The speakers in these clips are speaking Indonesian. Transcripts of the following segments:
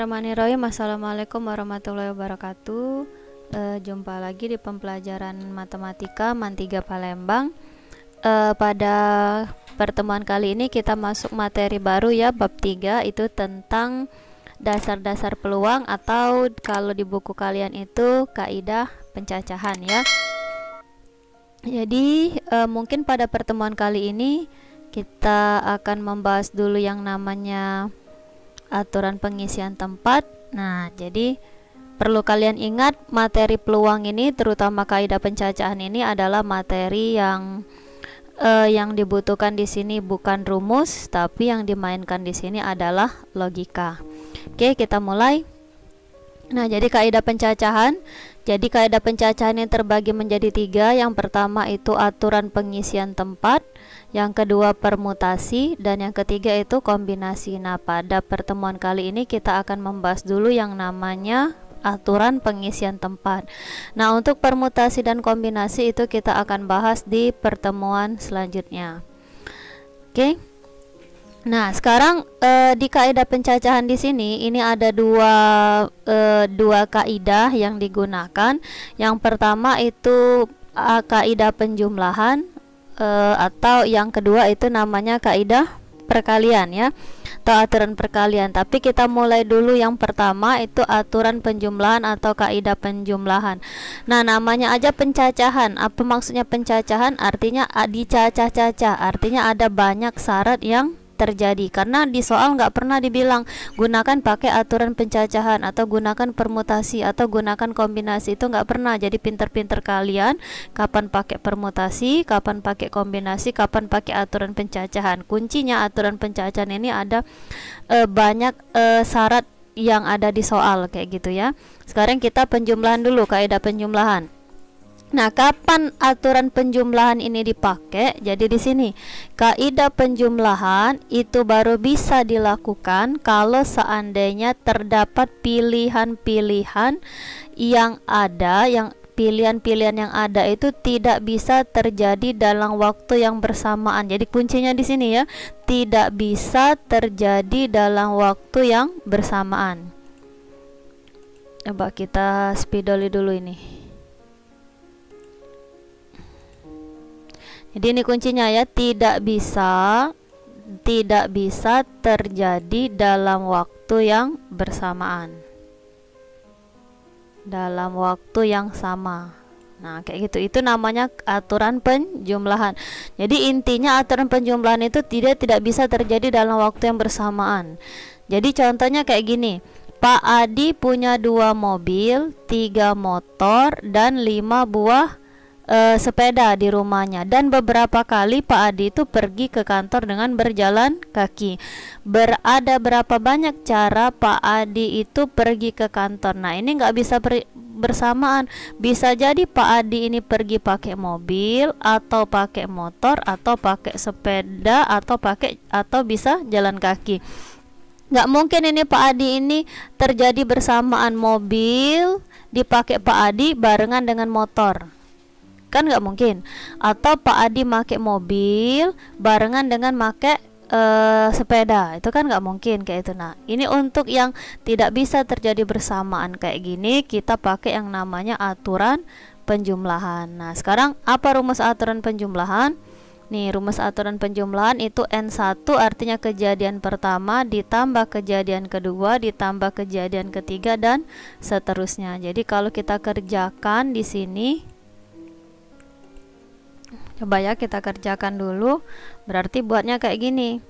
Bismillahirrahmanirrahim. Assalamualaikum warahmatullahi wabarakatuh. Jumpa lagi di pembelajaran matematika MAN 3 Palembang. Pada pertemuan kali ini kita masuk materi baru ya, bab 3, itu tentang dasar-dasar peluang, atau kalau di buku kalian itu kaidah pencacahan ya. Jadi mungkin pada pertemuan kali ini kita akan membahas dulu yang namanya aturan pengisian tempat. Nah, jadi perlu kalian ingat, materi peluang ini, terutama kaidah pencacahan ini, adalah materi yang dibutuhkan di sini bukan rumus, tapi yang dimainkan di sini adalah logika. Oke, kita mulai. Nah, jadi kaidah pencacahan. Jadi kaidah pencacahan ini terbagi menjadi 3. Yang pertama itu aturan pengisian tempat, yang kedua permutasi, dan yang ketiga itu kombinasi. Nah, pada pertemuan kali ini kita akan membahas dulu yang namanya aturan pengisian tempat. Nah, untuk permutasi dan kombinasi itu kita akan bahas di pertemuan selanjutnya. Oke. Nah, sekarang di kaidah pencacahan di sini ini ada dua kaidah yang digunakan. Yang pertama itu kaidah penjumlahan, atau yang kedua itu namanya kaidah perkalian ya, atau aturan perkalian. Tapi kita mulai dulu yang pertama, itu aturan penjumlahan atau kaidah penjumlahan. Nah, namanya aja pencacahan. Apa maksudnya pencacahan? Artinya dicacah-cacah, artinya ada banyak syarat yang terjadi, karena di soal nggak pernah dibilang gunakan pakai aturan pencacahan atau gunakan permutasi atau gunakan kombinasi, itu nggak pernah. Jadi pinter-pinter kalian kapan pakai permutasi, kapan pakai kombinasi, kapan pakai aturan pencacahan. Kuncinya aturan pencacahan ini ada banyak syarat yang ada di soal kayak gitu ya. Sekarang kita penjumlahan dulu, kaidah penjumlahan. Nah, kapan aturan penjumlahan ini dipakai? Jadi di sini kaidah penjumlahan itu baru bisa dilakukan kalau seandainya terdapat pilihan-pilihan yang ada, yang pilihan-pilihan yang ada itu tidak bisa terjadi dalam waktu yang bersamaan. Jadi kuncinya di sini ya, tidak bisa terjadi dalam waktu yang bersamaan. Coba kita spidoli dulu ini. Jadi ini kuncinya ya, tidak bisa terjadi dalam waktu yang bersamaan, dalam waktu yang sama. Nah, kayak gitu, itu namanya aturan penjumlahan. Jadi intinya aturan penjumlahan itu tidak bisa terjadi dalam waktu yang bersamaan. Jadi contohnya kayak gini, Pak Adi punya 2 mobil, 3 motor, dan 5 buah sepeda di rumahnya, dan beberapa kali Pak Adi itu pergi ke kantor dengan berjalan kaki. Berada berapa banyak cara Pak Adi itu pergi ke kantor? Nah, ini nggak bisa bersamaan. Bisa jadi Pak Adi ini pergi pakai mobil, atau pakai motor, atau pakai sepeda, atau bisa jalan kaki. Nggak mungkin ini Pak Adi ini terjadi bersamaan mobil dipakai Pak Adi barengan dengan motor, kan nggak mungkin. Atau Pak Adi make mobil barengan dengan make sepeda, itu kan nggak mungkin kayak itu. Nah, ini untuk yang tidak bisa terjadi bersamaan kayak gini, kita pakai yang namanya aturan penjumlahan. Nah, sekarang apa rumus aturan penjumlahan? Nih, rumus aturan penjumlahan itu N1 artinya kejadian pertama ditambah kejadian kedua ditambah kejadian ketiga dan seterusnya. Jadi kalau kita kerjakan di sini, coba ya kita kerjakan dulu. Berarti buatnya kayak gini.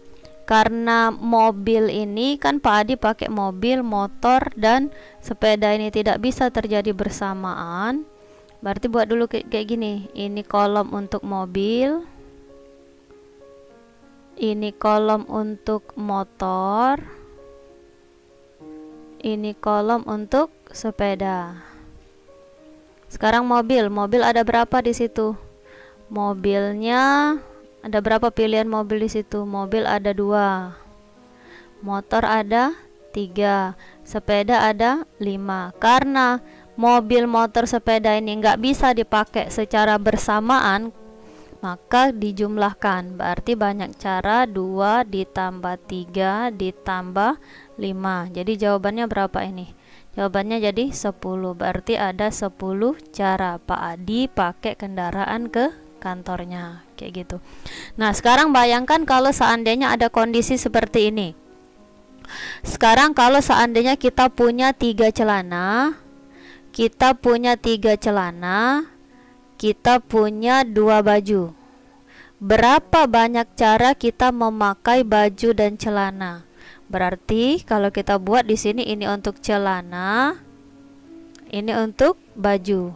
Karena mobil ini kan Pak Adi pakai mobil, motor, dan sepeda ini tidak bisa terjadi bersamaan. Berarti buat dulu kayak gini. Ini kolom untuk mobil, ini kolom untuk motor, ini kolom untuk sepeda. Sekarang mobil ada berapa di situ? Mobilnya ada berapa pilihan mobil di situ? Mobil ada 2, motor ada 3, sepeda ada 5. Karena mobil, motor, sepeda ini nggak bisa dipakai secara bersamaan, maka dijumlahkan. Berarti banyak cara, 2 ditambah 3 ditambah 5. Jadi jawabannya berapa ini? Jawabannya jadi 10. Berarti ada 10 cara Pak Adi pakai kendaraan ke kantornya, kayak gitu. Nah, sekarang bayangkan kalau seandainya ada kondisi seperti ini. Sekarang kalau seandainya kita punya 3 celana, kita punya 2 baju. Berapa banyak cara kita memakai baju dan celana? Berarti kalau kita buat di sini, ini untuk celana, ini untuk baju.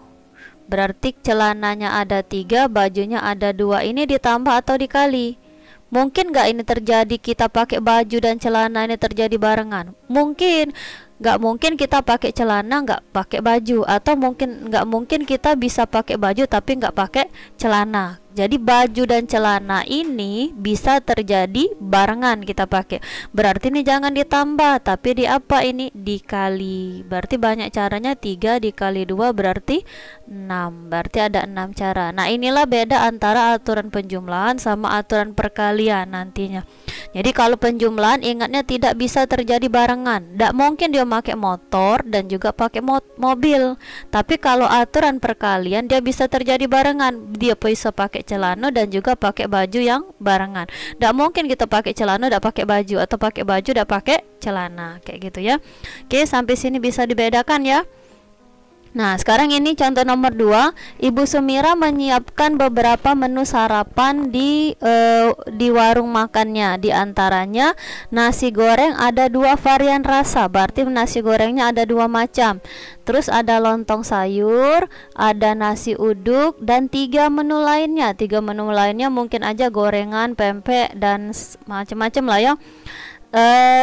Berarti celananya ada 3, bajunya ada 2. Ini ditambah atau dikali? Mungkin nggak ini terjadi kita pakai baju dan celana ini terjadi barengan? Mungkin. Nggak mungkin kita pakai celana nggak pakai baju, atau nggak mungkin kita bisa pakai baju tapi nggak pakai celana. Jadi baju dan celana ini bisa terjadi barengan kita pakai. Berarti ini jangan ditambah, tapi ini dikali. Berarti banyak caranya, 3 dikali 2 berarti 6. Berarti ada 6 cara. Nah, inilah beda antara aturan penjumlahan sama aturan perkalian nantinya. Jadi kalau penjumlahan ingatnya tidak bisa terjadi barengan. Tidak mungkin dia pakai motor dan juga pakai mobil. Tapi kalau aturan perkalian dia bisa terjadi barengan. Dia bisa pakai celana dan juga pakai baju yang barengan. Tidak mungkin kita pakai celana tidak pakai baju, atau pakai baju tidak pakai celana, kayak gitu ya. Oke, sampai sini bisa dibedakan ya. Nah, sekarang ini contoh nomor 2. Ibu Sumira menyiapkan beberapa menu sarapan di warung makannya. Di antaranya nasi goreng ada 2 varian rasa. Berarti nasi gorengnya ada 2 macam. Terus ada lontong sayur, ada nasi uduk, dan 3 menu lainnya. 3 menu lainnya mungkin aja gorengan, pempek, dan macam-macam lah ya.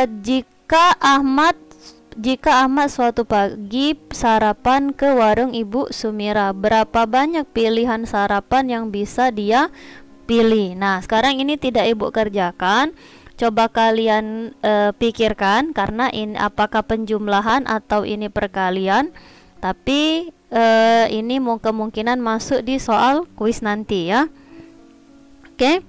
Jika Ahmad suatu pagi sarapan ke warung Ibu Sumira, berapa banyak pilihan sarapan yang bisa dia pilih? Nah, sekarang ini tidak Ibu kerjakan. Coba kalian pikirkan, karena ini apakah penjumlahan atau ini perkalian. Tapi ini kemungkinan masuk di soal kuis nanti ya. Oke.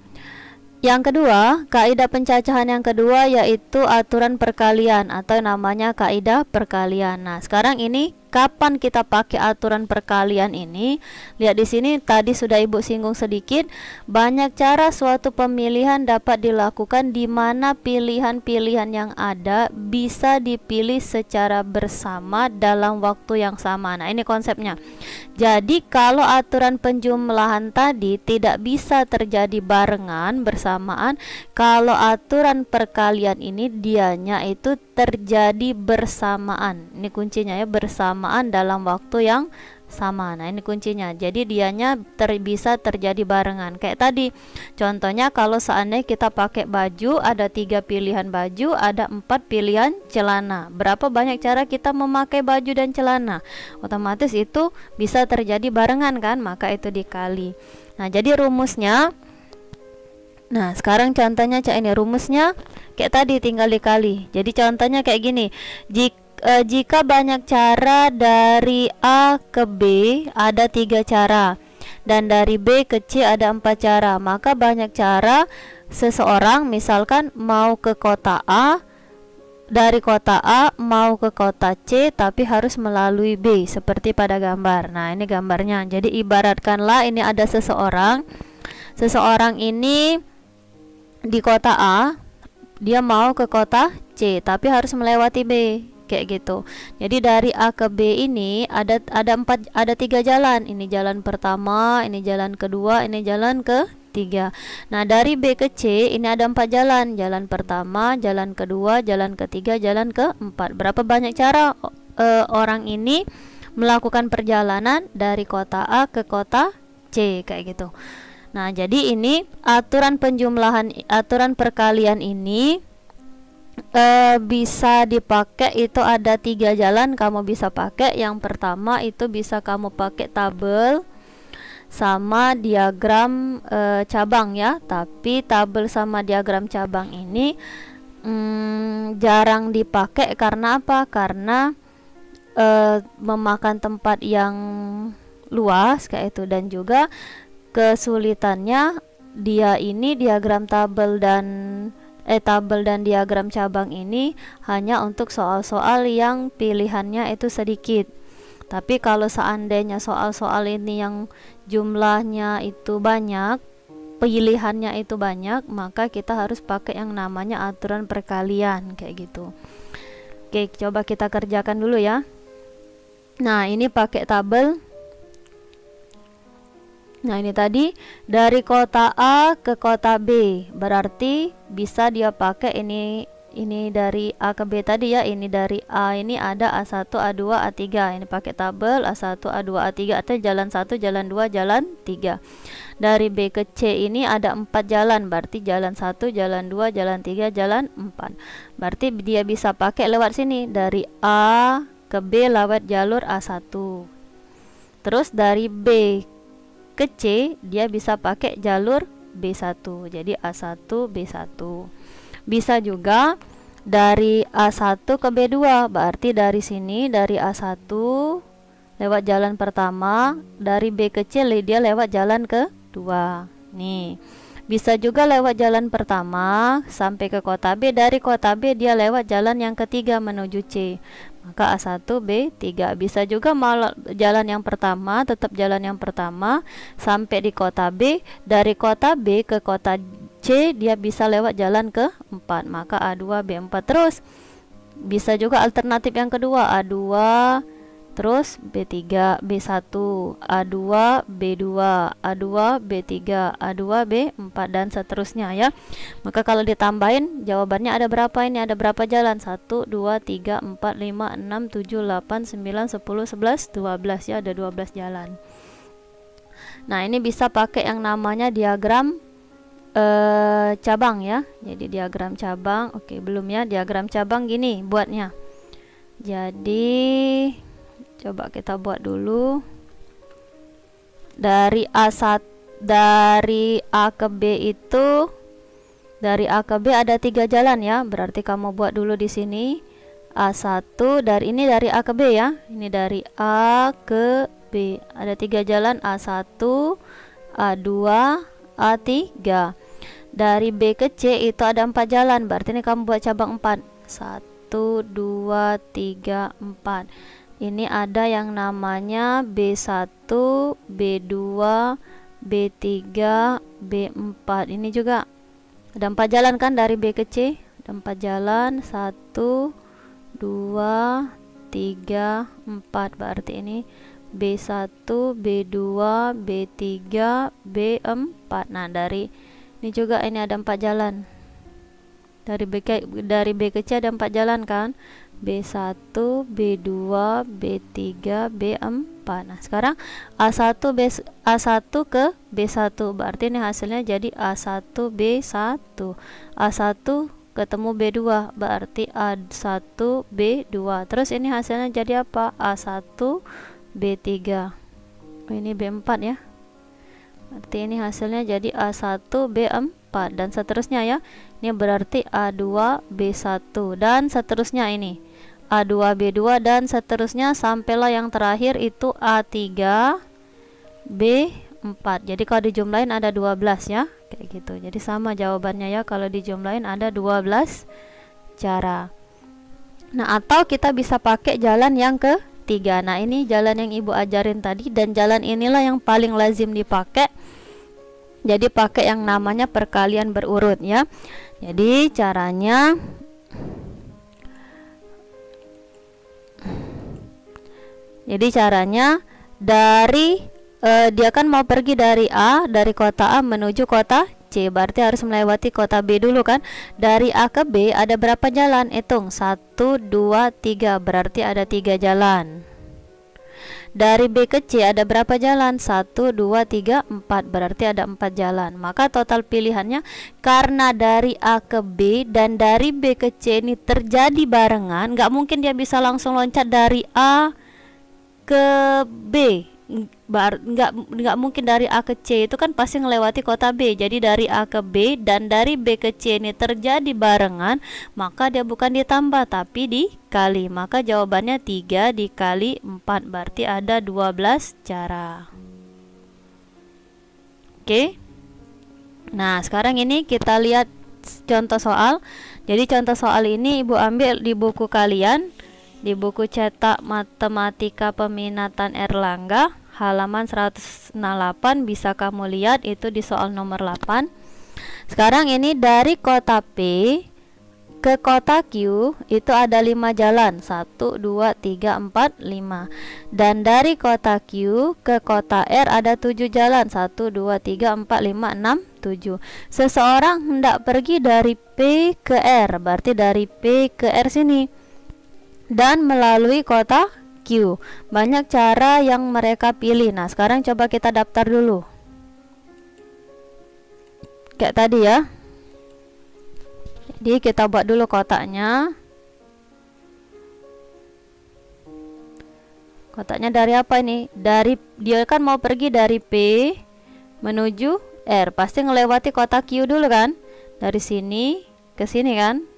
Yang kedua, kaidah pencacahan yang kedua yaitu aturan perkalian atau namanya kaidah perkalian. Nah, sekarang ini kapan kita pakai aturan perkalian ini? Lihat di sini tadi sudah Ibu singgung sedikit. Banyak cara suatu pemilihan dapat dilakukan di mana pilihan-pilihan yang ada bisa dipilih secara bersama dalam waktu yang sama. Nah, ini konsepnya. Jadi kalau aturan penjumlahan tadi tidak bisa terjadi barengan bersamaan, kalau aturan perkalian ini dianya itu terjadi bersamaan. Ini kuncinya ya, bersamaan dalam waktu yang sama. Nah, ini kuncinya. Jadi dianya bisa terjadi barengan. Kayak tadi contohnya, kalau seandainya kita pakai baju, ada 3 pilihan baju, ada 4 pilihan celana. Berapa banyak cara kita memakai baju dan celana? Otomatis itu bisa terjadi barengan kan, maka itu dikali. Nah, jadi rumusnya, nah sekarang contohnya cak ini rumusnya kayak tadi, tinggal dikali. Jadi contohnya kayak gini. Jika banyak cara dari A ke B ada 3 cara, dan dari B ke C ada 4 cara, maka banyak cara seseorang misalkan mau ke kota A, dari kota A mau ke kota C tapi harus melalui B seperti pada gambar. Nah, ini gambarnya. Jadi ibaratkanlah ini ada seseorang ini di kota A, dia mau ke kota C tapi harus melewati B, kayak gitu. Jadi dari A ke B ini ada 3 jalan. Ini jalan pertama, ini jalan kedua, ini jalan ketiga. Nah, dari B ke C ini ada 4 jalan. Jalan pertama, jalan kedua, jalan ketiga, jalan keempat. Berapa banyak cara orang ini melakukan perjalanan dari kota A ke kota C, kayak gitu. Nah, jadi ini aturan perkalian ini bisa dipakai, itu ada 3 jalan kamu bisa pakai. Yang pertama itu bisa kamu pakai tabel sama diagram cabang ya. Tapi tabel sama diagram cabang ini jarang dipakai. Karena apa? Karena memakan tempat yang luas kayak itu, dan juga kesulitannya dia ini diagram tabel dan diagram cabang ini hanya untuk soal-soal yang pilihannya itu sedikit. Tapi kalau seandainya soal-soal ini yang jumlahnya itu banyak, pilihannya itu banyak, maka kita harus pakai yang namanya aturan perkalian kayak gitu. Oke, coba kita kerjakan dulu ya. Nah, ini pakai tabel. Nah, ini tadi dari kota A ke kota B, berarti bisa dia pakai ini dari A ke B tadi ya. Ini dari A ini ada A1, A2, A3. Ini pakai tabel A1, A2, A3 atau jalan 1, jalan 2, jalan 3. Dari B ke C ini ada 4 jalan, berarti jalan 1, jalan 2, jalan 3, jalan 4. Berarti dia bisa pakai lewat sini, dari A ke B lewat jalur A1. Terus dari B ke C dia bisa pakai jalur B1, jadi A1 B1. Bisa juga dari A1 ke B2, berarti dari sini dari A1 lewat jalan pertama, dari B ke C dia lewat jalan kedua. Nih, bisa juga lewat jalan pertama sampai ke kota B, dari kota B dia lewat jalan yang ketiga menuju C, maka A1 B3. Bisa juga malah jalan yang pertama, tetap jalan yang pertama sampai di kota B, dari kota B ke kota C dia bisa lewat jalan ke-4, maka A2 B4. Terus bisa juga alternatif yang kedua, A2 terus B3 B1, A2 B2, A2 B3, A2 B4 dan seterusnya ya. Maka kalau ditambahin jawabannya ada berapa ini? Ada berapa jalan? 1 2 3 4 5 6 7 8 9 10 11 12 ya, ada 12 jalan. Nah, ini bisa pakai yang namanya diagram cabang ya. Jadi diagram cabang. Oke, belum ya. Diagram cabang gini buatnya. Jadi coba kita buat dulu. Dari A1, dari A ke B itu, dari A ke B ada 3 jalan ya. Berarti kamu buat dulu di sini A1, dari ini dari A ke B ya. Ini dari A ke B ada 3 jalan, A1, A2, A3. Dari B ke C itu ada 4 jalan, berarti ini kamu buat cabang 4. 1 2 3 4. Ini ada yang namanya B1, B2, B3, B4. Ini juga ada 4 jalan kan dari B ke C. Ada 4 jalan, 1 2 3 4. Berarti ini B1, B2, B3, B4. Nah, dari ini juga ini ada 4 jalan. Dari B ke C ada 4 jalan kan? B1, B2, B3, B4. Nah, sekarang A1 ke B1, berarti ini hasilnya jadi A1 B1. A1 ketemu B2, berarti A1 B2. Terus ini hasilnya jadi apa? A1 B3. Oh, ini B4 ya. Berarti ini hasilnya jadi A1 B4 dan seterusnya ya. Ini berarti A2 B1 dan seterusnya, ini A2 B2 dan seterusnya sampailah yang terakhir itu A3 B4. Jadi kalau dijumlahin ada 12 ya, kayak gitu. Jadi sama jawabannya ya, kalau dijumlahin ada 12 cara. Nah, atau kita bisa pakai jalan yang ketiga. Nah, ini jalan yang ibu ajarin tadi, dan jalan inilah yang paling lazim dipakai. Jadi pakai yang namanya perkalian berurut ya. Jadi caranya dari dia kan mau pergi dari A, dari kota A menuju kota C, berarti harus melewati kota B dulu kan. Dari A ke B ada berapa jalan? Hitung 1 2 3, berarti ada 3 jalan. Dari B ke C ada berapa jalan? 1 2 3 4, berarti ada 4 jalan. Maka total pilihannya, karena dari A ke B dan dari B ke C ini terjadi barengan, nggak mungkin dia bisa langsung loncat dari A ke B. Nggak mungkin dari A ke C, itu kan pasti melewati kota B. Jadi dari A ke B dan dari B ke C ini terjadi barengan, maka dia bukan ditambah tapi dikali. Maka jawabannya 3 dikali 4, berarti ada 12 cara. Oke. Nah, sekarang ini kita lihat contoh soal. Jadi contoh soal ini Ibu ambil di buku kalian, di buku cetak Matematika Peminatan Erlangga, halaman 168. Bisa kamu lihat itu di soal nomor 8. Sekarang ini dari kota P ke kota Q itu ada 5 jalan, 1, 2, 3, 4, 5. Dan dari kota Q ke kota R ada 7 jalan, 1, 2, 3, 4, 5, 6, 7. Seseorang hendak pergi dari P ke R, berarti dari P ke R sini, dan melalui kota Q. Banyak cara yang mereka pilih. Nah, sekarang coba kita daftar dulu. Kayak tadi ya. Jadi kita buat dulu kotaknya. Kotaknya dari apa ini? Dari dia kan mau pergi dari P menuju R. Pasti ngelewati kotak Q dulu kan? Dari sini ke sini kan?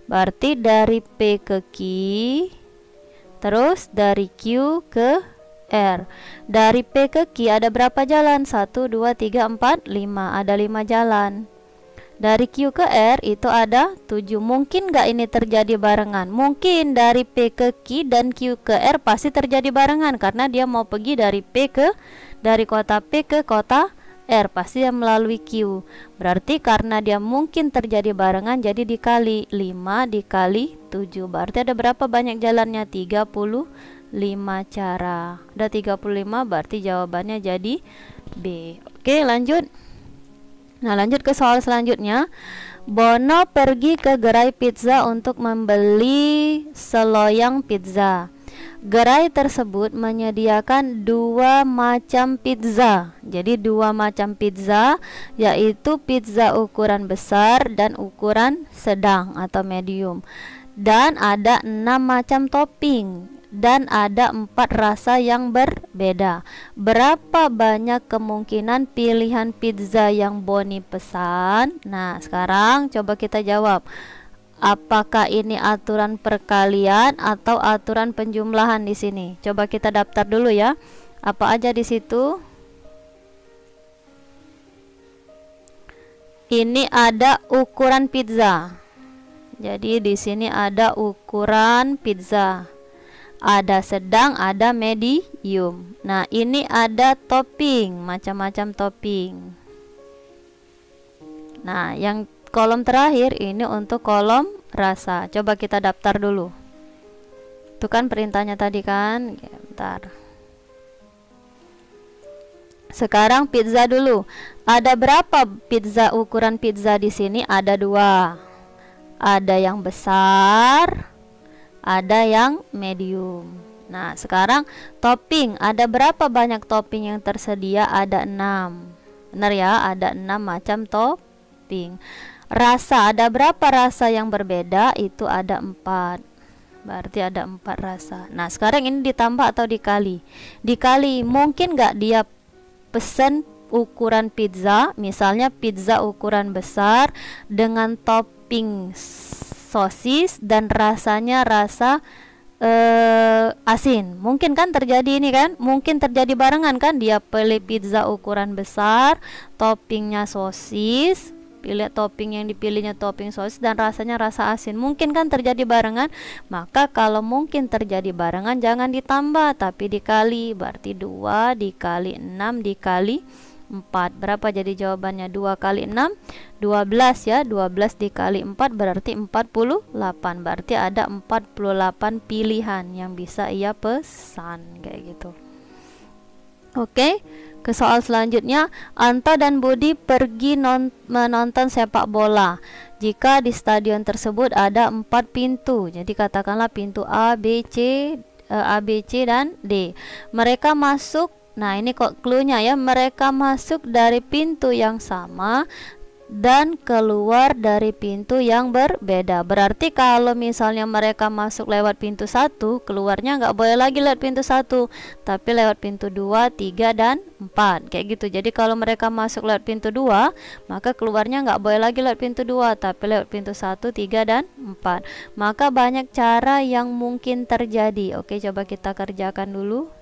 Berarti dari P ke Q, terus dari Q ke R. Dari P ke Q ada berapa jalan? 1, 2, 3, 4, 5. Ada 5 jalan. Dari Q ke R itu ada 7. Mungkin nggak ini terjadi barengan? Mungkin. Dari P ke Q dan Q ke R pasti terjadi barengan, karena dia mau pergi dari kota P ke kota R, pasti dia melalui Q. Berarti karena dia mungkin terjadi barengan, jadi dikali 5 dikali 7. Berarti ada berapa banyak jalannya? 35 cara. Ada 35, berarti jawabannya jadi B. Oke, lanjut. Nah, lanjut ke soal selanjutnya. Bono pergi ke gerai pizza untuk membeli seloyang pizza. Gerai tersebut menyediakan 2 macam pizza. Jadi 2 macam pizza, yaitu pizza ukuran besar dan ukuran sedang atau medium. Dan ada 6 macam topping, dan ada 4 rasa yang berbeda. Berapa banyak kemungkinan pilihan pizza yang Boni pesan? Nah, sekarang coba kita jawab. Apakah ini aturan perkalian atau aturan penjumlahan di sini? Coba kita daftar dulu ya. Apa aja di situ? Ini ada ukuran pizza. Jadi di sini ada ukuran pizza. Ada sedang, ada medium. Nah, ini ada topping, macam-macam topping. Nah, yang kolom terakhir ini untuk kolom rasa. Coba kita daftar dulu. Itu kan perintahnya tadi kan? Ya, bentar. Sekarang pizza dulu. Ada berapa pizza, ukuran pizza di sini? Ada 2. Ada yang besar, ada yang medium. Nah, sekarang topping. Ada berapa banyak topping yang tersedia? Ada 6. Benar ya? Ada 6 macam topping. Rasa, ada berapa rasa yang berbeda? Itu ada 4. Berarti ada 4 rasa. Nah, sekarang ini ditambah atau dikali? Dikali. Mungkin nggak dia pesen ukuran pizza, misalnya pizza ukuran besar dengan topping sosis dan rasanya rasa asin. Mungkin kan terjadi ini kan? Mungkin terjadi barengan kan? Dia pilih pizza ukuran besar, toppingnya sosis, pilih topping yang dipilihnya topping sosis dan rasanya rasa asin. Mungkin kan terjadi barengan? Maka kalau mungkin terjadi barengan jangan ditambah tapi dikali. Berarti 2 dikali 6 dikali 4. Berapa jadi jawabannya? 2 kali 6 12 ya. 12 dikali 4 berarti 48. Berarti ada 48 pilihan yang bisa ia pesan kayak gitu. Oke, ke soal selanjutnya. Anto dan Budi pergi menonton sepak bola. Jika di stadion tersebut ada 4 pintu, jadi katakanlah pintu A, B, C dan D. Mereka masuk. Nah, ini kok cluenya ya. Mereka masuk dari pintu yang sama dan keluar dari pintu yang berbeda. Berarti kalau misalnya mereka masuk lewat pintu 1, keluarnya nggak boleh lagi lewat pintu 1, tapi lewat pintu 2, 3, dan 4 kayak gitu. Jadi kalau mereka masuk lewat pintu 2, maka keluarnya nggak boleh lagi lewat pintu 2, tapi lewat pintu 1, 3, dan 4. Maka banyak cara yang mungkin terjadi. Oke, coba kita kerjakan dulu.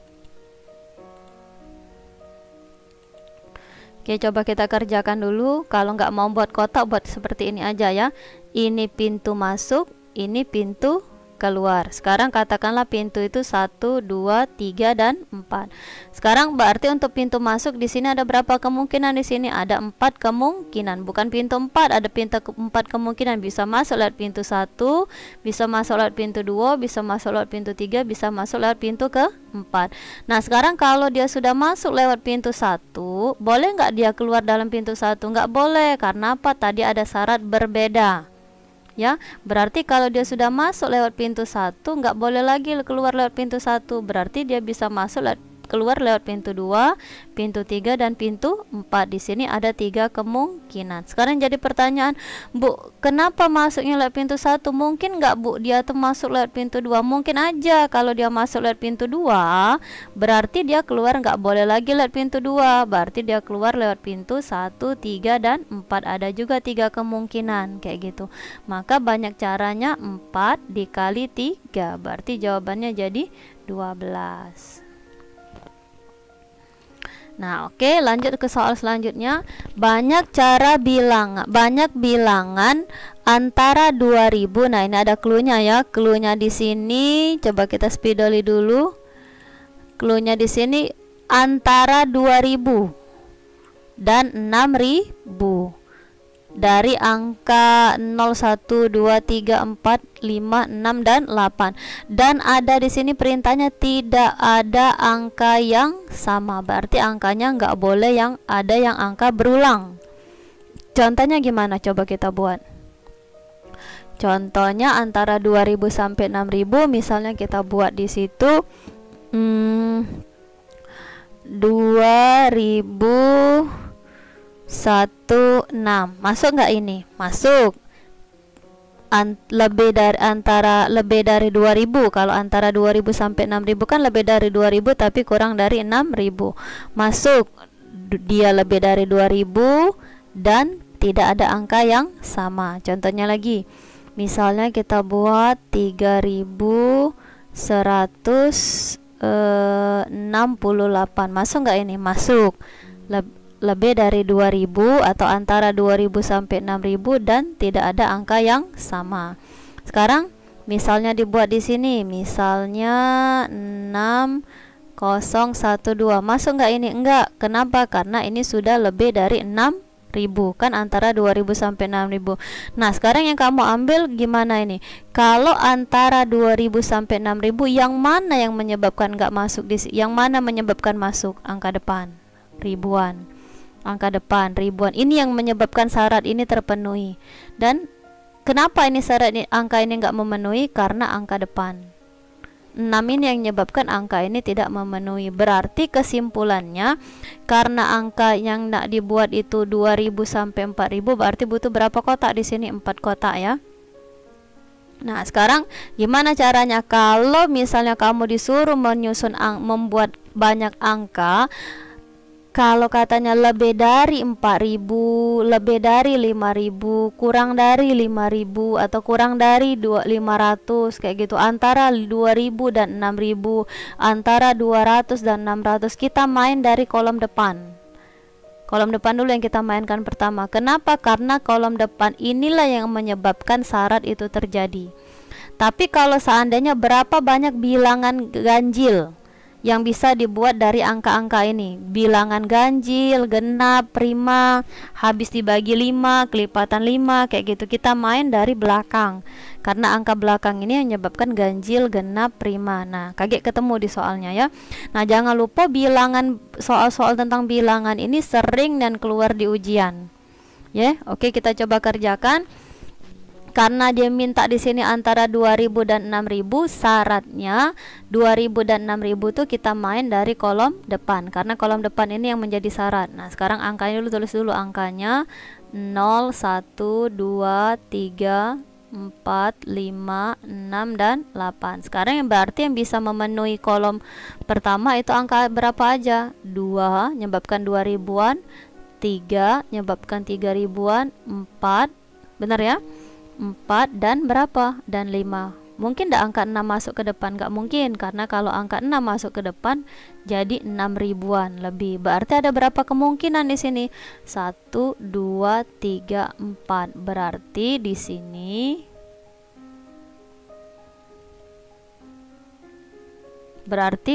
Oke, coba kita kerjakan dulu. Kalau nggak mau buat kotak, buat seperti ini aja ya. Ini pintu masuk, ini pintu keluar. Sekarang katakanlah pintu itu 1, 2, 3, dan 4. Sekarang berarti untuk pintu masuk di sini ada berapa kemungkinan? Di sini ada 4 kemungkinan. Bukan pintu 4, ada pintu 4 kemungkinan. Bisa masuk lewat pintu 1, bisa masuk lewat pintu 2, bisa masuk lewat pintu 3, bisa masuk lewat pintu ke-4. Nah, sekarang kalau dia sudah masuk lewat pintu 1, boleh nggak dia keluar dalam pintu 1? Nggak boleh. Karena apa? Tadi ada syarat berbeda. Ya, berarti kalau dia sudah masuk lewat pintu 1, nggak boleh lagi keluar lewat pintu 1. Berarti dia bisa masuk keluar lewat pintu 2, pintu 3, dan pintu 4. Di sini ada 3 kemungkinan. Sekarang jadi pertanyaan, Bu, kenapa masuknya lewat pintu 1? Mungkin nggak, Bu, dia tuh masuk lewat pintu 2? Mungkin aja. Kalau dia masuk lewat pintu 2, berarti dia keluar nggak boleh lagi lewat pintu 2. Berarti dia keluar lewat pintu 1, 3, dan 4. Ada juga 3 kemungkinan kayak gitu. Maka banyak caranya, 4 dikali 3. Berarti jawabannya jadi 12. Nah, oke, lanjut ke soal selanjutnya. Banyak bilangan antara 2000. Nah, ini ada clue-nya ya. Clue-nya di sini coba kita spidoli dulu. Clue-nya di sini antara 2000 dan 6000. Dari angka 0, 1, 2, 3, 4, 5, 6, dan 8. Dan ada di sini perintahnya tidak ada angka yang sama. Berarti angkanya nggak boleh yang ada yang angka berulang. Contohnya gimana? Coba kita buat. Contohnya antara 2000 sampai 6000, misalnya kita buat di situ 2000 16. Masuk nggak ini? Masuk. Lebih dari 2000. Kalau antara 2000 sampai 6000 kan lebih dari 2000 tapi kurang dari 6000. Masuk. Dia lebih dari 2000 dan tidak ada angka yang sama. Contohnya lagi. Misalnya kita buat 3168. Masuk nggak ini? Masuk. Lebih dari 2000 atau antara 2000 sampai 6000 dan tidak ada angka yang sama. Sekarang misalnya dibuat di sini, misalnya 6012. Masuk nggak ini? Enggak. Kenapa? Karena ini sudah lebih dari 6000, kan antara 2000 sampai 6000. Nah, sekarang yang kamu ambil gimana ini? Kalau antara 2000 sampai 6000, yang mana yang menyebabkan nggak masuk yang mana menyebabkan masuk? Angka depan, ribuan. Angka depan ribuan ini yang menyebabkan syarat ini terpenuhi. Dan kenapa ini syarat ini, angka ini nggak memenuhi? Karena angka depan 6 ini yang menyebabkan angka ini tidak memenuhi. Berarti kesimpulannya, karena angka yang nak dibuat itu 2000 sampai 4000, berarti butuh berapa kotak di sini? 4 kotak ya. Nah, sekarang gimana caranya? Kalau misalnya kamu disuruh membuat banyak angka, kalau katanya lebih dari 4000, lebih dari 5000, kurang dari 5000, atau kurang dari 500 kayak gitu, antara 2000 dan 6000, antara 200 dan 600, kita main dari kolom depan. Kolom depan dulu yang kita mainkan pertama. Kenapa? Karena kolom depan inilah yang menyebabkan syarat itu terjadi. Tapi kalau seandainya berapa banyak bilangan ganjil yang bisa dibuat dari angka-angka ini, bilangan ganjil, genap, prima, habis dibagi 5, kelipatan 5, kayak gitu, kita main dari belakang. Karena angka belakang ini yang menyebabkan ganjil, genap, prima. Nah, kaget ketemu di soalnya ya. Nah, jangan lupa bilangan, soal-soal tentang bilangan ini sering dan keluar di ujian. Ya, oke, kita coba kerjakan. Karena dia minta di sini antara 2000 dan 6000, syaratnya 2000 dan 6000 tuh kita main dari kolom depan, karena kolom depan ini yang menjadi syarat. Nah, sekarang angkanya dulu, tulis dulu angkanya 0, 1, 2, 3, 4, 5, 6, dan 8. Sekarang yang berarti yang bisa memenuhi kolom pertama itu angka berapa aja? 2 menyebabkan 2000-an, 3 menyebabkan 3000-an, 4, benar ya? 4 dan berapa? Dan 5. Mungkin tidak angka 6 masuk ke depan? Nggak mungkin, karena kalau angka 6 masuk ke depan jadi 6 ribuan lebih. Berarti ada berapa kemungkinan di sini? 1, 2, 3, 4. Berarti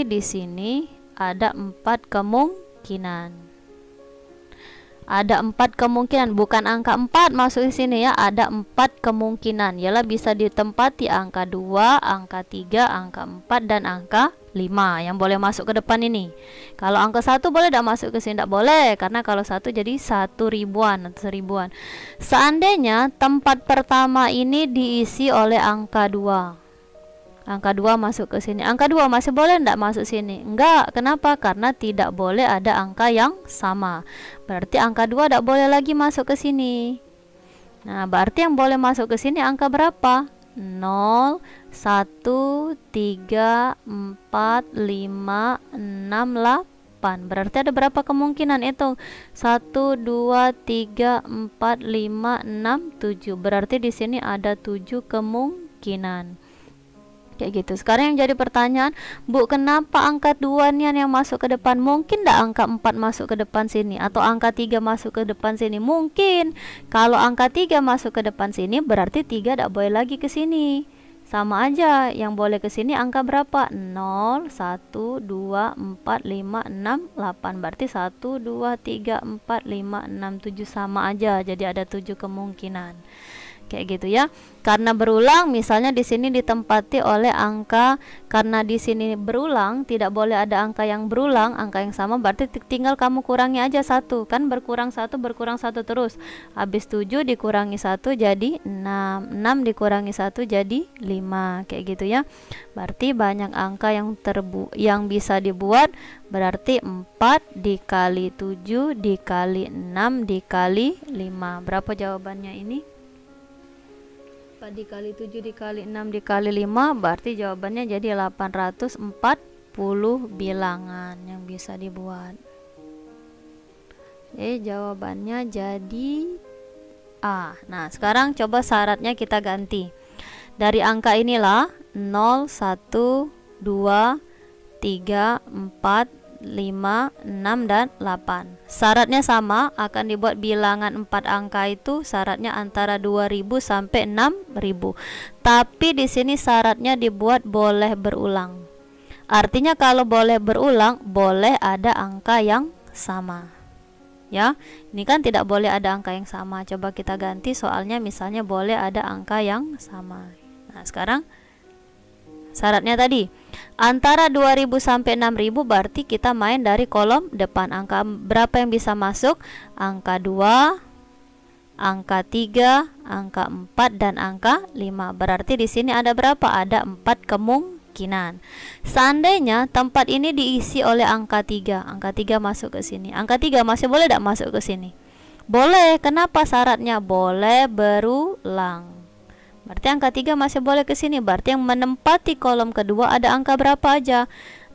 di sini ada 4 kemungkinan. Ada 4 kemungkinan, bukan angka 4 masuk di sini ya. Ada 4 kemungkinan. Ialah bisa ditempati angka 2, angka 3, angka 4 dan angka 5 yang boleh masuk ke depan ini. Kalau angka 1 boleh tidak masuk ke sini? Tidak boleh, karena kalau 1 jadi 1 ribuan atau 1000-an. Seandainya tempat pertama ini diisi oleh angka 2. Angka 2 masuk ke sini. Angka 2 masih boleh tidak masuk sini? Enggak. Kenapa? Karena tidak boleh ada angka yang sama. Berarti angka 2 tidak boleh lagi masuk ke sini. Nah, berarti yang boleh masuk ke sini angka berapa? 0, 1, 3, 4, 5, 6, 8. Berarti ada berapa kemungkinan? Hitung. 1, 2, 3, 4, 5, 6, 7. Berarti di sini ada 7 kemungkinan. Kayak gitu. Sekarang yang jadi pertanyaan, Bu, kenapa angka 2 nih yang masuk ke depan? Mungkin enggak angka 4 masuk ke depan sini atau angka 3 masuk ke depan sini? Mungkin. Kalau angka 3 masuk ke depan sini berarti 3 enggak boleh lagi ke sini. Sama aja, yang boleh ke sini angka berapa? 0, 1, 2, 4, 5, 6, 8. Berarti 1, 2, 3, 4, 5, 6, 7 sama aja. Jadi ada 7 kemungkinan. Kayak gitu ya. Karena berulang, misalnya di sini ditempati oleh angka, karena di sini berulang, tidak boleh ada angka yang berulang, angka yang sama, berarti tinggal kamu kurangi aja 1, kan berkurang 1 terus. Habis 7 dikurangi 1 jadi 6, 6 dikurangi 1 jadi 5, kayak gitu ya. Berarti banyak angka yang bisa dibuat, berarti 4 dikali 7 dikali 6 dikali 5. Berapa jawabannya ini? 4 dikali 7 dikali 6 dikali 5, berarti jawabannya jadi 840 bilangan yang bisa dibuat. Jawabannya jadi A. Nah, sekarang coba syaratnya kita ganti. Dari angka inilah 0, 1, 2, 3, 4, 5, 6, dan 8. Syaratnya sama, akan dibuat bilangan 4 angka itu syaratnya antara 2000 sampai 6000. Tapi di sini syaratnya dibuat boleh berulang. Artinya kalau boleh berulang, boleh ada angka yang sama. Ya, ini kan tidak boleh ada angka yang sama. Coba kita ganti soalnya, misalnya boleh ada angka yang sama. Nah, sekarang syaratnya tadi antara 2000 sampai 6000, berarti kita main dari kolom depan. Angka berapa yang bisa masuk? Angka 2, angka 3, angka 4, dan angka 5. Berarti di sini ada berapa? Ada 4 kemungkinan. Seandainya tempat ini diisi oleh angka 3, angka 3 masuk ke sini. Angka 3 masih boleh tidak masuk ke sini? Boleh. Kenapa? Syaratnya boleh berulang. Berarti angka 3 masih boleh ke sini. Berarti yang menempati kolom kedua ada angka berapa aja?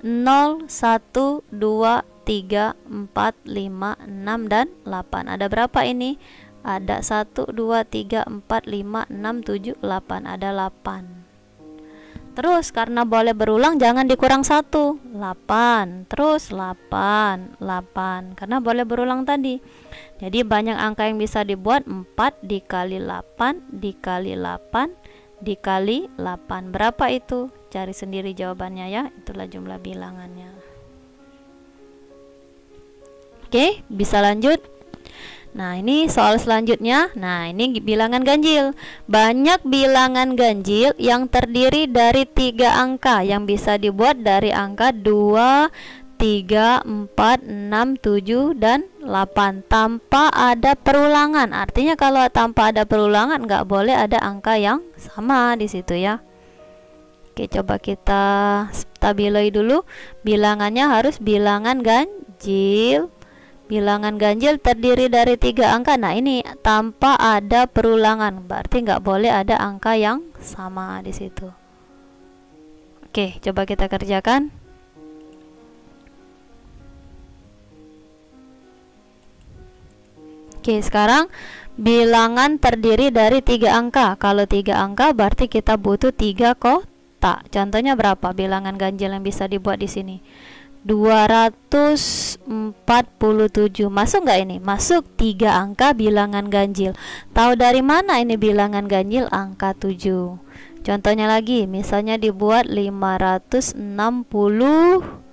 0, 1, 2, 3, 4, 5, 6, dan 8. Ada berapa ini? Ada 1, 2, 3, 4, 5, 6, 7, 8. Ada 8. Terus karena boleh berulang, jangan dikurang 1. 8. Terus 8, 8. Karena boleh berulang tadi. Jadi banyak angka yang bisa dibuat. 4 dikali 8 dikali 8 dikali 8. Berapa itu? Cari sendiri jawabannya ya. Itulah jumlah bilangannya. Oke, bisa lanjut. Nah, ini soal selanjutnya. Nah, ini bilangan ganjil. Banyak bilangan ganjil yang terdiri dari 3 angka yang bisa dibuat dari angka 2, 3, 4, 6, 7, dan 8 tanpa ada perulangan. Artinya kalau tanpa ada perulangan nggak boleh ada angka yang sama di situ ya. Oke, coba kita stabili dulu. Bilangannya harus bilangan ganjil. Bilangan ganjil terdiri dari 3 angka. Nah, ini tanpa ada perulangan, berarti nggak boleh ada angka yang sama di situ. Oke, coba kita kerjakan. Oke, sekarang bilangan terdiri dari 3 angka. Kalau 3 angka berarti kita butuh 3 kotak. Contohnya berapa bilangan ganjil yang bisa dibuat di sini? 247. Masuk nggak ini? Masuk 3 angka bilangan ganjil. Tahu dari mana ini bilangan ganjil? Angka 7. Contohnya lagi, misalnya dibuat 563.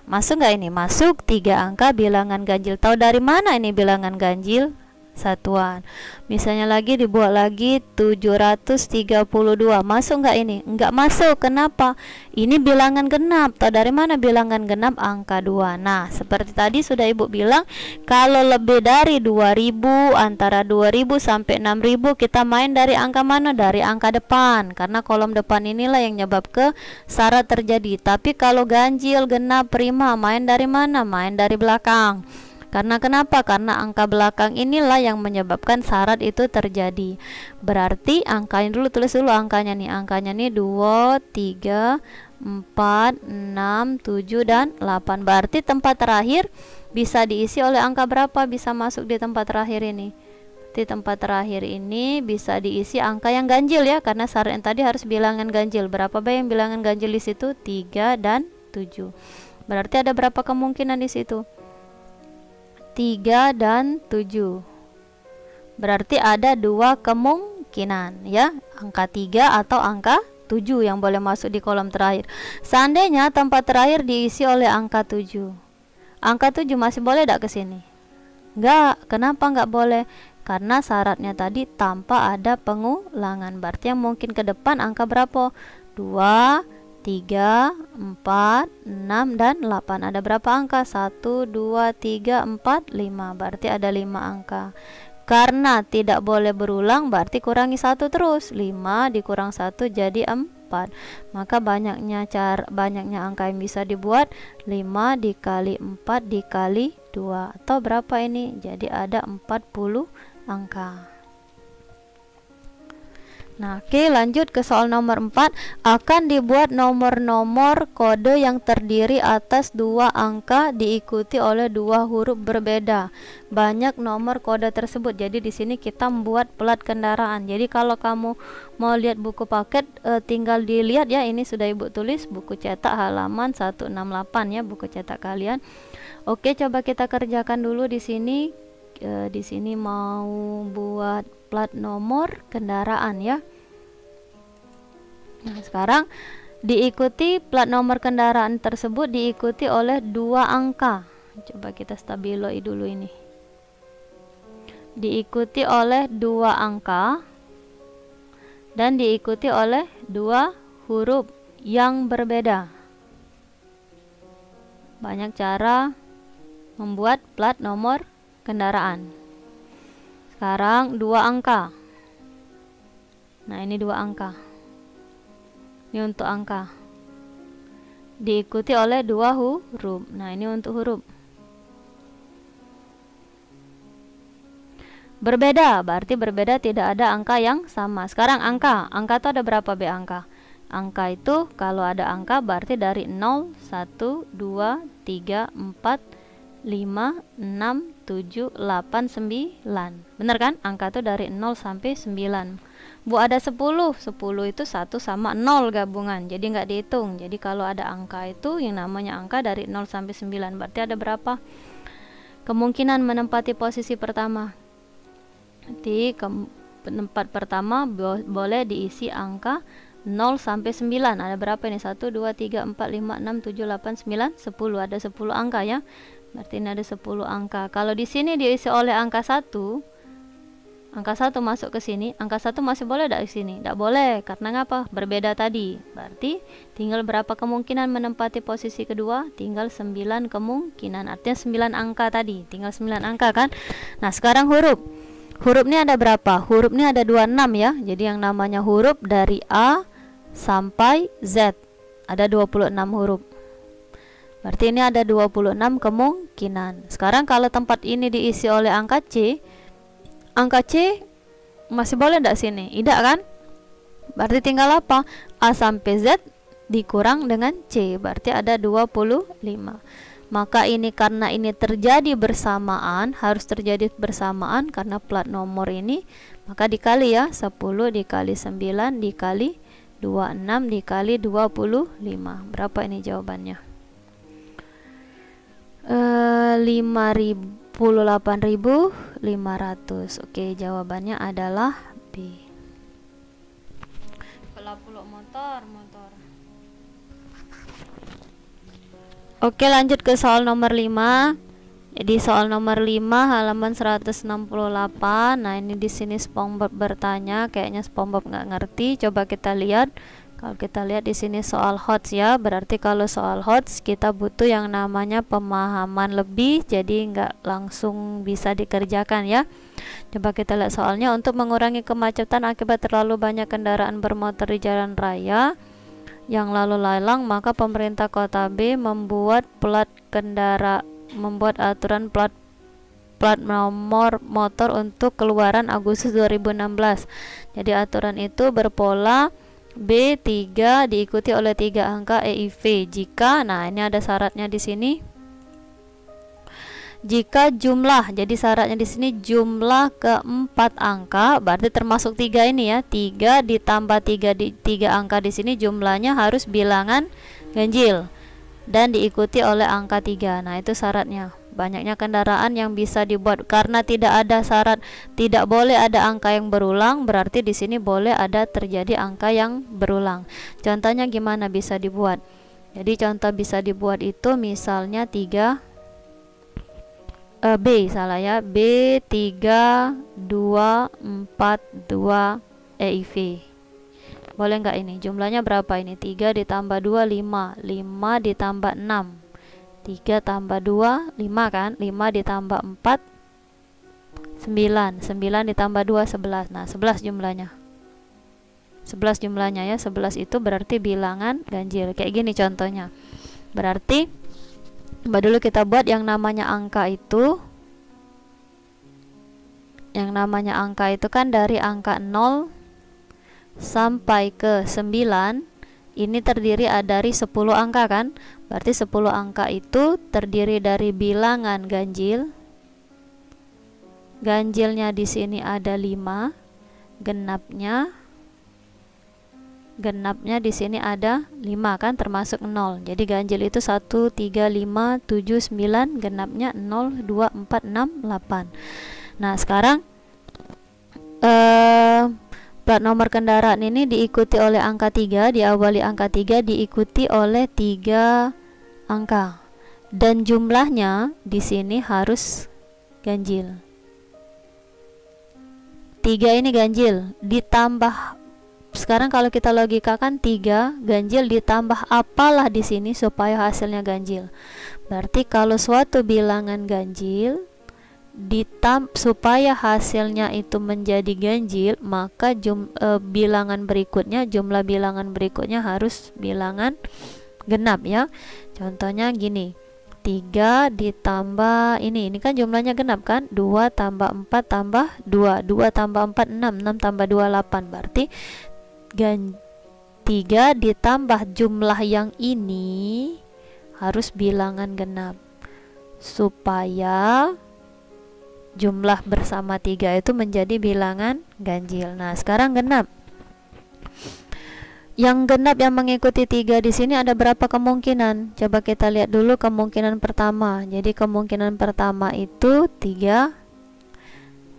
Masuk nggak ini? Masuk 3 angka bilangan ganjil. Tahu dari mana ini bilangan ganjil? Satuan. Misalnya lagi dibuat lagi 732. Masuk nggak ini? Nggak masuk. Kenapa? Ini bilangan genap. Tahu dari mana bilangan genap? Angka 2. Nah, seperti tadi sudah Ibu bilang, kalau lebih dari 2000, antara 2000 sampai 6000, kita main dari angka mana? Dari angka depan, karena kolom depan inilah yang nyebab ke syarat terjadi. Tapi kalau ganjil, genap, prima, main dari mana? Main dari belakang. Karena kenapa? Karena angka belakang inilah yang menyebabkan syarat itu terjadi. Berarti angkanya dulu, tulis dulu angkanya nih. Angkanya nih 2, 3, 4, 6, 7, dan 8. Berarti tempat terakhir bisa diisi oleh angka berapa? Bisa masuk di tempat terakhir ini. Di tempat terakhir ini bisa diisi angka yang ganjil ya, karena syarat yang tadi harus bilangan ganjil. Berapa yang bilangan ganjil di situ? 3 dan 7. Berarti ada berapa kemungkinan di situ? 3 dan 7. Berarti ada 2 kemungkinan ya, angka 3 atau angka 7 yang boleh masuk di kolom terakhir. Seandainya tempat terakhir diisi oleh angka 7, angka 7 masih boleh tidak ke sini? Enggak. Kenapa enggak boleh? Karena syaratnya tadi tanpa ada pengulangan. Berarti yang mungkin ke depan angka berapa? 2, 3, 4, 6, dan 8. Ada berapa angka? 1, 2, 3, 4, 5. Berarti ada 5 angka. Karena tidak boleh berulang, berarti kurangi 1 terus. 5 dikurang 1 jadi 4. Maka banyaknya angka yang bisa dibuat 5 dikali 4 dikali 2. Atau berapa ini? Jadi ada 40 angka. Nah, oke, lanjut ke soal nomor 4. Akan dibuat nomor-nomor kode yang terdiri atas 2 angka diikuti oleh 2 huruf berbeda. Banyak nomor kode tersebut. Jadi di sini kita membuat plat kendaraan. Jadi kalau kamu mau lihat buku paket, tinggal dilihat ya. Ini sudah Ibu tulis buku cetak halaman 168 ya, buku cetak kalian. Oke, coba kita kerjakan dulu di sini. Di sini mau buat plat nomor kendaraan ya. Nah, sekarang diikuti plat nomor kendaraan tersebut diikuti oleh 2 angka. Coba kita stabiloi dulu ini. Diikuti oleh 2 angka dan diikuti oleh 2 huruf yang berbeda. Banyak cara membuat plat nomor kendaraan. Sekarang 2 angka. Nah, ini 2 angka. Ini untuk angka. Diikuti oleh 2 huruf. Nah, ini untuk huruf. Berbeda, berarti berbeda, tidak ada angka yang sama. Sekarang angka. Angka itu ada berapa B angka? Angka itu kalau ada angka berarti dari 0, 1, 2, 3, 4, 5, 6, 7, 8, 9. Benar kan? Angka itu dari 0 sampai 9. Bu, ada 10. 10 itu 1 sama 0 gabungan. Jadi nggak dihitung. Jadi kalau ada angka itu yang namanya angka dari 0 sampai 9. Berarti ada berapa kemungkinan menempati posisi pertama? Nanti tempat pertama boleh diisi angka 0 sampai 9. Ada berapa ini? 1, 2, 3, 4, 5, 6, 7, 8, 9, 10. Ada 10 angka ya. Berarti ini ada 10 angka. Kalau di sini diisi oleh angka 1, angka 1 masuk ke sini, angka 1 masih boleh tidak di sini? Tidak boleh, karena ngapa? Berbeda tadi. Berarti tinggal berapa kemungkinan menempati posisi kedua? Tinggal 9 kemungkinan. Artinya 9 angka tadi, tinggal 9 angka kan? Nah, sekarang huruf. Huruf ini ada berapa? Huruf ini ada 26 ya. Jadi yang namanya huruf dari A sampai Z ada 26 huruf. Berarti ini ada 26 kemungkinan. Sekarang kalau tempat ini diisi oleh angka C, angka C masih boleh tidak sini? Tidak kan? Berarti tinggal apa? A sampai Z dikurang dengan C. Berarti ada 25. Maka ini karena ini terjadi bersamaan, harus terjadi bersamaan karena plat nomor ini, maka dikali ya, 10 dikali 9 dikali 26 dikali 25. Berapa ini jawabannya? 58.500. Oke, jawabannya adalah B. Motor. Oke, lanjut ke soal nomor 5. Jadi soal nomor 5 halaman 168. Nah, ini di sini SpongeBob bertanya, kayaknya SpongeBob nggak ngerti. Coba kita lihat. Kalau kita lihat di sini soal HOTS ya, berarti kalau soal HOTS kita butuh yang namanya pemahaman lebih, jadi nggak langsung bisa dikerjakan ya. Coba kita lihat soalnya. Untuk mengurangi kemacetan akibat terlalu banyak kendaraan bermotor di jalan raya yang lalu lalang, maka pemerintah kota B membuat aturan plat nomor motor untuk keluaran Agustus 2016. Jadi aturan itu berpola B3 diikuti oleh 3 angka EIV. Jika, nah ini ada syaratnya di sini. Jika jumlah, jadi syaratnya di sini jumlah keempat angka, berarti termasuk 3 ini ya. 3 ditambah 3 angka di sini jumlahnya harus bilangan ganjil dan diikuti oleh angka 3. Nah, itu syaratnya. Banyaknya kendaraan yang bisa dibuat, karena tidak ada syarat tidak boleh ada angka yang berulang, berarti di sini boleh ada terjadi angka yang berulang. Contohnya gimana bisa dibuat? Jadi contoh bisa dibuat itu misalnya 3 B3242 EIV. Boleh nggak ini? Jumlahnya berapa ini? 3 ditambah 2 5, 5 ditambah 6, 3 tambah 2 5 kan, 5 ditambah 4 9, 9 ditambah 2 11. Nah, 11 jumlahnya. 11 jumlahnya ya, 11 itu berarti bilangan ganjil. Kayak gini contohnya. Berarti coba dulu kita buat yang namanya angka itu. Yang namanya angka itu kan dari angka 0 sampai ke 9. Ini terdiri dari 10 angka kan? Berarti 10 angka itu terdiri dari bilangan ganjil. Ganjilnya di sini ada 5, genapnya di sini ada 5 kan, termasuk 0. Jadi ganjil itu 1 3 5 7 9, genapnya 0 2 4 6 8. Nah, sekarang plat nomor kendaraan ini diikuti oleh angka 3, diawali angka 3, diikuti oleh 3 angka. Dan jumlahnya di sini harus ganjil. 3 ini ganjil, ditambah, sekarang kalau kita logikakan 3 ganjil ditambah apalah di sini supaya hasilnya ganjil. Berarti kalau suatu bilangan ganjil supaya hasilnya itu menjadi ganjil, maka bilangan berikutnya, jumlah bilangan berikutnya harus bilangan genap ya. Contohnya gini, 3 ditambah ini kan jumlahnya genap kan, 2 tambah 4 tambah 2, 2 tambah 4 6, 6 tambah 2 8. Berarti 3 ditambah jumlah yang ini harus bilangan genap supaya jumlah bersama 3 itu menjadi bilangan ganjil. Nah, sekarang genap. Yang genap yang mengikuti 3 di sini ada berapa kemungkinan? Coba kita lihat dulu kemungkinan pertama. Jadi kemungkinan pertama itu 3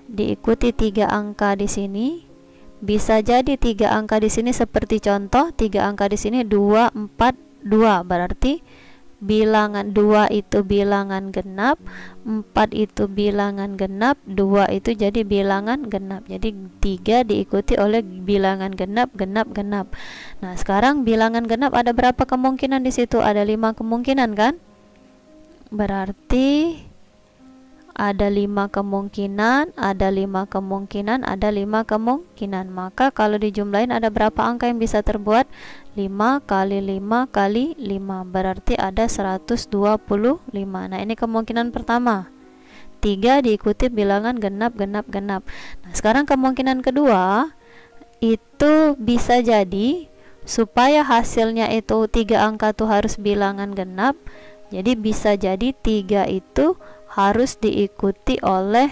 diikuti 3 angka di sini. Bisa jadi 3 angka di sini seperti contoh, 3 angka di sini 2 4 2. Berarti bilangan 2 itu bilangan genap, 4 itu bilangan genap, 2 itu jadi bilangan genap. Jadi 3 diikuti oleh bilangan genap, genap, genap. Nah, sekarang bilangan genap ada berapa kemungkinan di situ? Ada 5 kemungkinan kan? Berarti ada 5 kemungkinan, ada 5 kemungkinan, ada 5 kemungkinan. Maka kalau dijumlahin ada berapa angka yang bisa terbuat? 5 kali 5 kali 5, berarti ada 125. Nah, ini kemungkinan pertama. 3 diikuti bilangan genap, genap, genap. Nah, sekarang kemungkinan kedua itu bisa jadi supaya hasilnya itu 3 angka tuh harus bilangan genap, Jadi bisa jadi 3 itu harus diikuti oleh,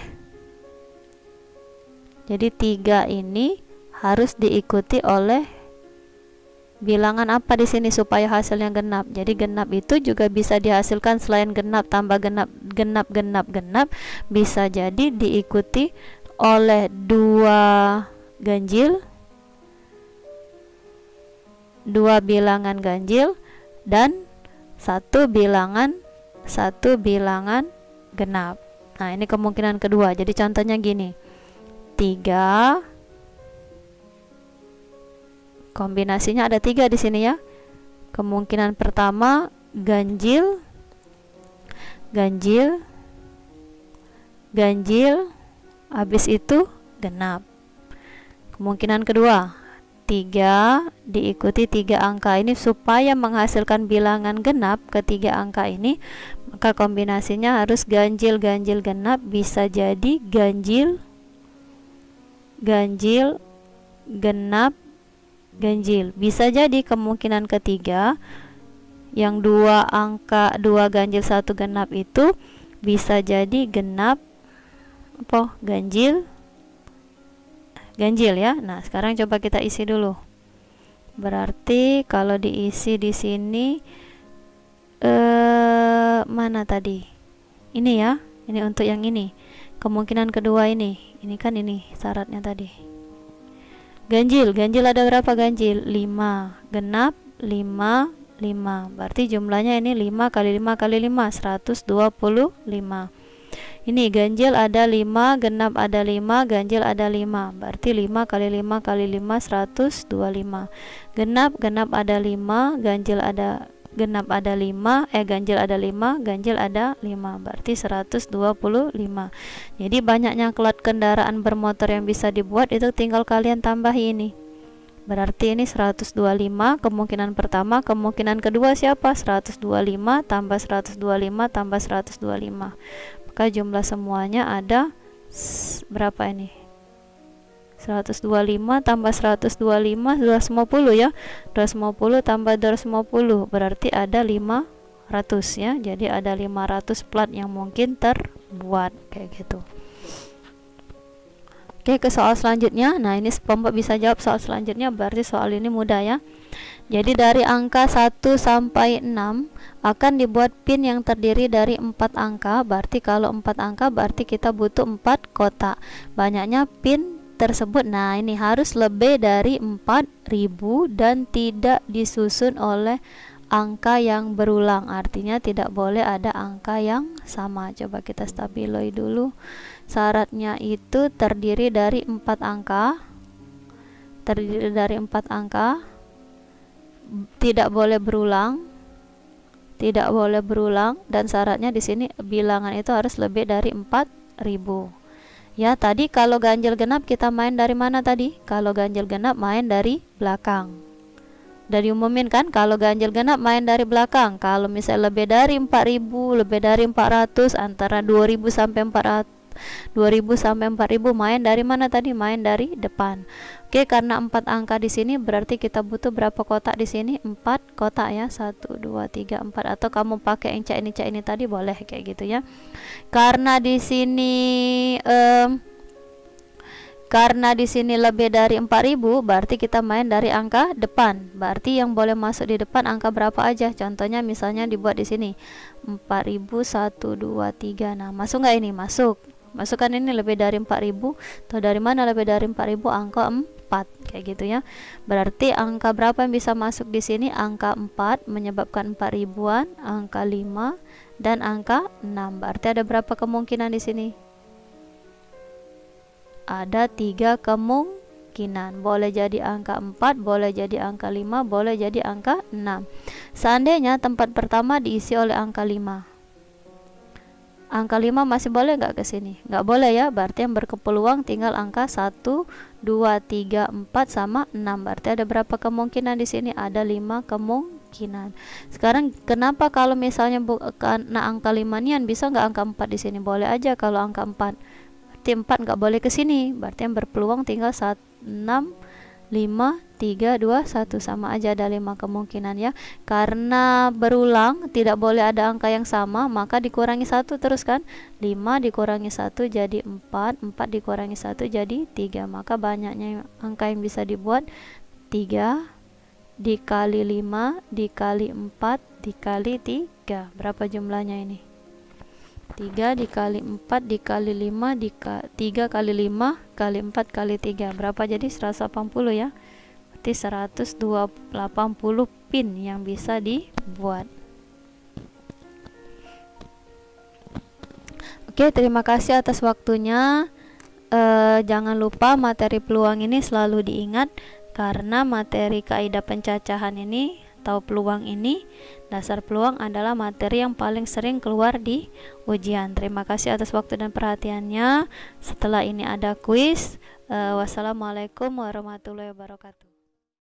jadi 3 ini harus diikuti oleh bilangan apa di sini supaya hasilnya genap. Jadi genap itu juga bisa dihasilkan selain genap tambah genap, genap bisa jadi diikuti oleh 2 ganjil, 2 bilangan ganjil, dan satu bilangan genap. Nah, ini kemungkinan kedua. Jadi contohnya gini, 3, kombinasinya ada 3 di sini ya. Kemungkinan pertama ganjil, habis itu genap. Kemungkinan kedua 3 diikuti 3 angka ini supaya menghasilkan bilangan genap ketiga angka ini, maka kombinasinya harus ganjil genap, bisa jadi ganjil genap ganjil. Bisa jadi kemungkinan ketiga yang 2 angka 2 ganjil 1 genap itu bisa jadi genap ganjil ya. Nah, sekarang coba kita isi dulu. Berarti kalau diisi di sini mana tadi? Ini ya. Ini untuk yang ini. Kemungkinan kedua ini. Ini kan ini syaratnya tadi. Ganjil ada berapa ganjil? 5. Genap 5. Berarti jumlahnya ini 5 kali 5 kali 5 125. Ini ganjil ada 5, genap ada 5, ganjil ada 5. Berarti 5 kali 5 kali 5 125. Genap ada 5, genap ada 5, ganjil ada 5, ganjil ada 5. Berarti 125. Jadi banyaknya klot kendaraan bermotor yang bisa dibuat itu tinggal kalian tambah ini. Berarti ini 125 kemungkinan pertama, kemungkinan kedua siapa? 125 tambah 125 tambah 125. Maka jumlah semuanya ada berapa ini? 125 tambah 125 250 ya. 250 tambah 250 berarti ada 500 ya. Jadi ada 500 plat yang mungkin terbuat kayak gitu. Oke, ke soal selanjutnya. Nah, ini Pembuat bisa jawab soal selanjutnya, berarti soal ini mudah ya. Jadi dari angka 1 sampai 6 akan dibuat pin yang terdiri dari 4 angka. Berarti kalau 4 angka berarti kita butuh 4 kotak. Banyaknya pin tersebut, nah ini harus lebih dari 4000 dan tidak disusun oleh angka yang berulang. Artinya tidak boleh ada angka yang sama. Coba kita stabiloi dulu. Syaratnya itu terdiri dari 4 angka. Tidak boleh berulang, dan syaratnya di sini bilangan itu harus lebih dari 4000. Ya, tadi kalau ganjil genap kita main dari mana tadi? Kalau ganjil genap main dari belakang. Dari umumin kan, kalau ganjil genap main dari belakang. Kalau misalnya lebih dari 4000, lebih dari 400, antara 2000 sampai 4000 main dari mana tadi? Main dari depan. Oke, karena 4 angka di sini berarti kita butuh berapa kotak di sini? 4 kotak ya. 1 2 3 4, atau kamu pakai yang cak ini tadi boleh kayak gitu ya. Karena di sini lebih dari 4000 berarti kita main dari angka depan. Berarti yang boleh masuk di depan angka berapa aja? Contohnya misalnya dibuat di sini 4000 1 2 3. Nah, masuk nggak ini? Masuk. Masukkan ini lebih dari 4000. Atau dari mana lebih dari 4000? Angka 4 kayak gitu ya. Berarti angka berapa yang bisa masuk di sini? Angka 4 menyebabkan 4000-an, angka 5 dan angka 6. Berarti ada berapa kemungkinan di sini? Ada 3 kemungkinan. Boleh jadi angka 4, boleh jadi angka 5, boleh jadi angka 6. Seandainya tempat pertama diisi oleh angka 5. Angka 5 masih boleh nggak ke sini? Nggak boleh ya. Berarti yang berpeluang tinggal angka 1, 2, 3, 4 sama 6. Berarti ada berapa kemungkinan di sini? Ada 5 kemungkinan. Sekarang kenapa kalau misalnya bukan angka 5 nian bisa nggak angka 4 di sini? Boleh aja kalau angka 4. Berarti 4 nggak boleh ke sini. Berarti yang berpeluang tinggal 6, 5, 3, 2, 1, sama aja ada 5 kemungkinan ya. Karena berulang tidak boleh ada angka yang sama, maka dikurangi 1 terus kan. 5 dikurangi 1 jadi 4, 4 dikurangi 1 jadi 3. Maka banyaknya angka yang bisa dibuat 3 dikali 5 dikali 4 dikali 3. Berapa jumlahnya ini? 3 dikali 4 dikali 5 3 kali 5 kali 4 kali 3. Berapa? Jadi 180 ya. Berarti 180 pin yang bisa dibuat. Oke, terima kasih atas waktunya. Jangan lupa materi peluang ini selalu diingat, karena materi kaidah pencacahan ini atau peluang ini, dasar peluang adalah materi yang paling sering keluar di ujian. Terima kasih atas waktu dan perhatiannya. Setelah ini ada kuis. Wassalamualaikum warahmatullahi wabarakatuh.